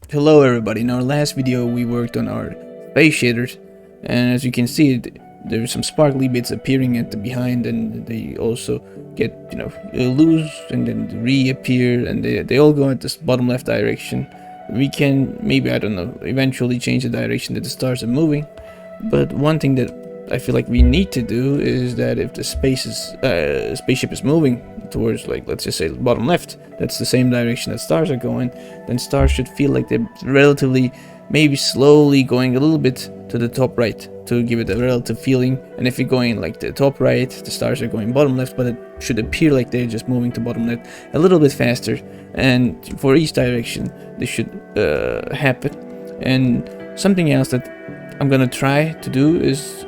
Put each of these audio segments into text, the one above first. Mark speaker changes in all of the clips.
Speaker 1: Hello everybody, in our last video we worked on our space shaders, and as you can see there's some sparkly bits appearing at the behind, and they also get loose and then reappear, and they all go at this bottom left direction. We can maybe, I don't know, eventually change the direction that the stars are moving, but one thing that I feel like we need to do is that if the spaceship is moving towards, like, let's just say bottom left, that's the same direction that stars are going, then stars should feel like they're relatively, maybe slowly going a little bit to the top right to give it a relative feeling. And if you're going like the top right, the stars are going bottom left, but it should appear like they're just moving to bottom left a little bit faster. And for each direction, this should happen. And something else that I'm gonna try to do is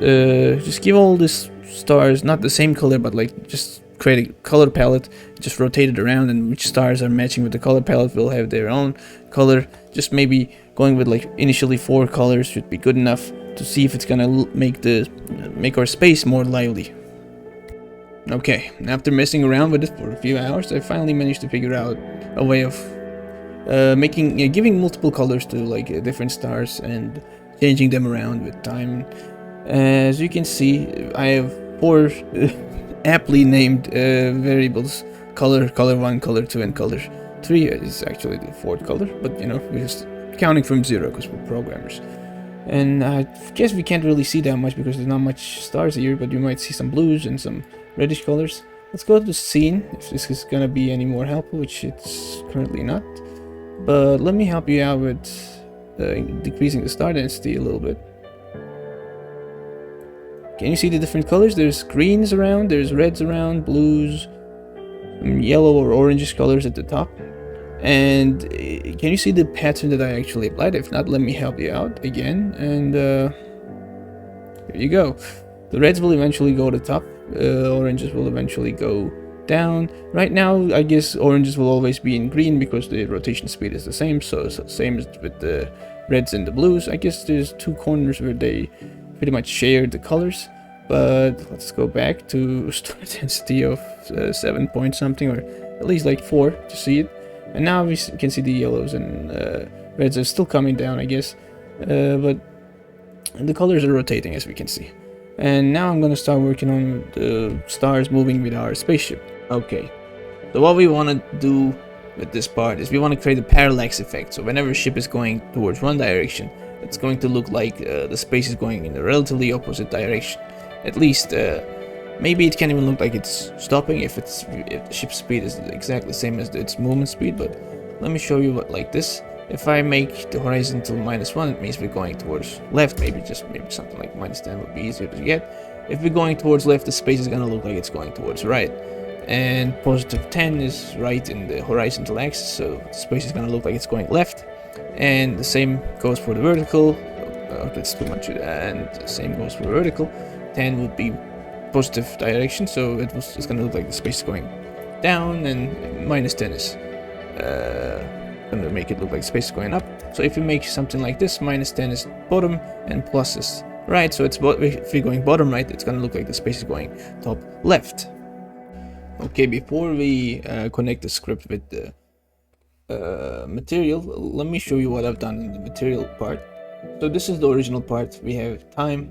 Speaker 1: just give all these stars not the same color, but like just create a color palette, just rotate it around, and which stars are matching with the color palette will have their own color. Just maybe going with like initially 4 colors should be good enough to see if it's gonna make our space more lively. Okay, after messing around with it for a few hours, I finally managed to figure out a way of giving multiple colors to like different stars and changing them around with time. As you can see, I have 4 aptly named variables: color 1, color 2, and color 3 is actually the 4th color, but we're just counting from 0 because we're programmers. And I guess we can't really see that much because there's not much stars here, but you might see some blues and some reddish colors. Let's go to the scene if this is gonna be any more helpful, which it's currently not. But let me help you out with decreasing the star density a little bit. Can you see the different colors? There's greens around, there's reds around, blues, yellow or orangish colors at the top. And can you see the pattern that I actually applied? If not, let me help you out again. And here you go. The reds will eventually go to the top, oranges will eventually go down. Right now, I guess oranges will always be in green because the rotation speed is the same, so same as with the reds and the blues. I guess there's 2 corners where they pretty much share the colors, but let's go back to star density of 7 point something, or at least like 4 to see it. And now we can see the yellows and reds are still coming down, I guess, but the colors are rotating, as we can see. And now I'm gonna start working on the stars moving with our spaceship. Okay, so what we want to do with this part is we want to create a parallax effect. So whenever a ship is going towards one direction, it's going to look like the space is going in a relatively opposite direction. At least maybe it can even look like it's stopping if the ship's speed is exactly the same as its movement speed. But let me show you what like this. If I make the horizontal -1, it means we're going towards left. Maybe something like -10 would be easier to get. If we're going towards left, the space is gonna look like it's going towards right. And +10 is right in the horizontal axis, so the space is gonna look like it's going left. And the same goes for the vertical. That's too much. And the same goes for the vertical. 10 would be positive direction, so it's gonna look like the space is going down, and -10 is gonna make it look like space is going up. So if you make something like this, -10 is bottom and plus is right. So if you're going bottom right, it's gonna look like the space is going top left. Okay, before we connect the script with the material, let me show you what I've done in the material part. So this is the original part. We have time,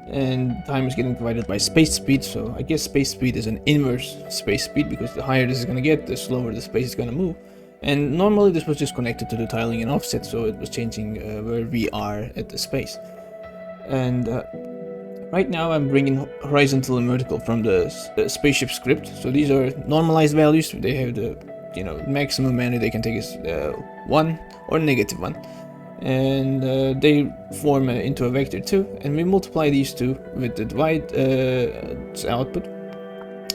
Speaker 1: and time is getting divided by space speed. So I guess space speed is an inverse space speed, because the higher this is gonna get, the slower the space is gonna move. And normally this was just connected to the tiling and offset, so it was changing where we are at the space. And right now I'm bringing horizontal and vertical from the spaceship script. So these are normalized values. They have the maximum value they can take is 1 or -1. And they form into a vector 2, and we multiply these two with the divide output.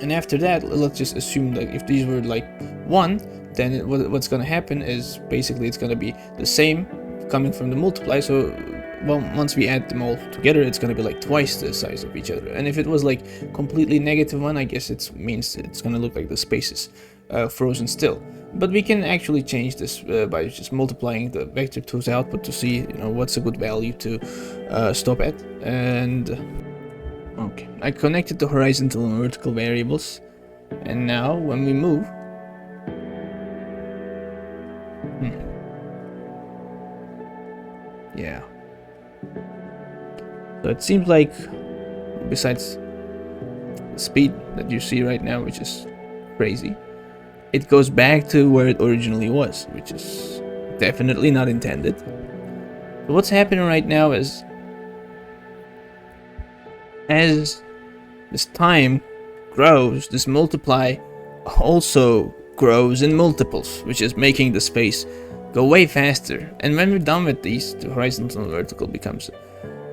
Speaker 1: And after that, let's just assume that if these were like 1, then what's going to happen is basically it's going to be the same coming from the multiply. So well, once we add them all together, it's going to be like twice the size of each other. And if it was like completely -1, I guess it means it's going to look like the space is frozen still. But we can actually change this by just multiplying the vector 2's output to see what's a good value to stop at. And okay, I connected the horizontal and vertical variables, and now when we move, Yeah. So it seems like, besides the speed that you see right now, which is crazy, it goes back to where it originally was, which is definitely not intended. So what's happening right now is, as this time grows, this multiply also grows in multiples, which is making the space go way faster. And when we're done with these, the horizontal and vertical becomes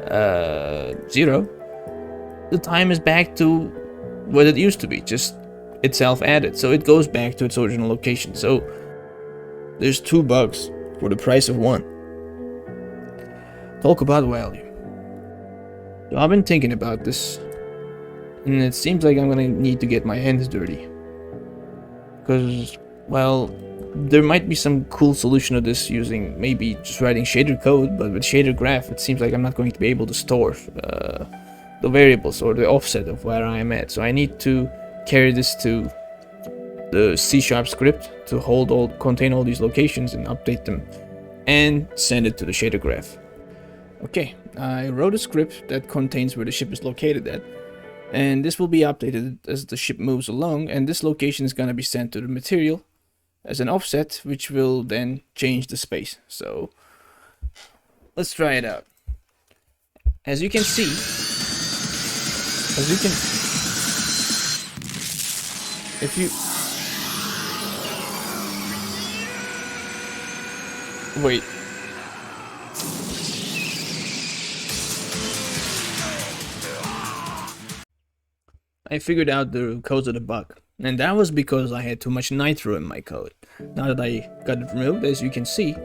Speaker 1: 0. The time is back to what it used to be, just itself added. So it goes back to its original location. So there's 2 bugs for the price of 1. Talk about value. So I've been thinking about this, and it seems like I'm gonna need to get my hands dirty. Because, well, there might be some cool solution to this using maybe just writing shader code, but with shader graph, it seems like I'm not going to be able to store the variables or the offset of where I am at. So I need to carry this to the C# script to contain all these locations and update them, and send it to the shader graph. Okay, I wrote a script that contains where the ship is located at, and this will be updated as the ship moves along, and this location is going to be sent to the material as an offset, which will then change the space. So let's try it out. As you can see, if you wait, I figured out the cause of the bug, and that was because I had too much nitro in my code. Now that I got it removed, as you can see,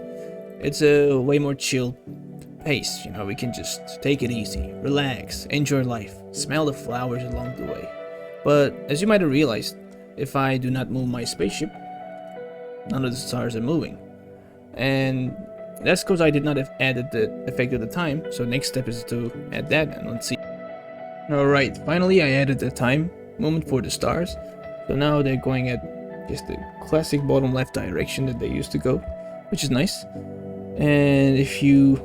Speaker 1: it's a way more chill pace. You know, we can just take it easy, relax, enjoy life, smell the flowers along the way. But as you might have realized, if I do not move my spaceship, none of the stars are moving. And that's because I did not have added the effect at the time. So next step is to add that, and let's see. Alright, finally I added the time movement for the stars. So now they're going at just the classic bottom left direction that they used to go, which is nice. And if you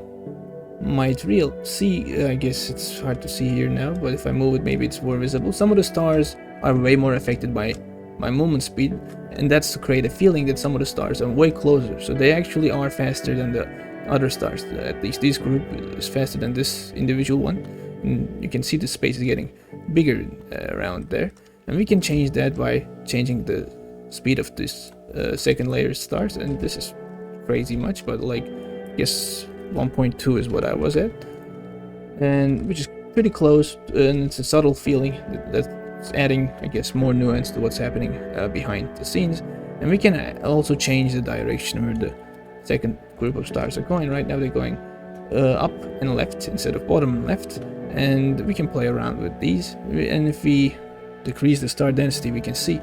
Speaker 1: might see, I guess it's hard to see here now, but if I move it, maybe it's more visible. Some of the stars are way more affected by my movement speed, and that's to create a feeling that some of the stars are way closer. So they actually are faster than the other stars. At least this group is faster than this individual one. And you can see the space is getting bigger around there, and we can change that by changing the speed of this second layer stars. And this is crazy much, but like, I guess 1.2 is what I was at, and which is pretty close, and it's a subtle feeling that's adding, I guess, more nuance to what's happening behind the scenes. And we can also change the direction where the second group of stars are going. Right now they're going up and left instead of bottom and left, and we can play around with these, and if we decrease the star density, we can see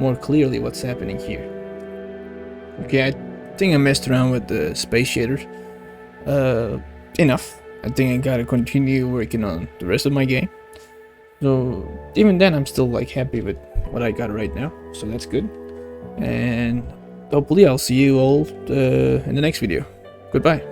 Speaker 1: more clearly what's happening here. Okay, I think I messed around with the space shaders enough. I think I gotta continue working on the rest of my game. So even then, I'm still like happy with what I got right now, so that's good. And hopefully I'll see you all in the next video. Goodbye.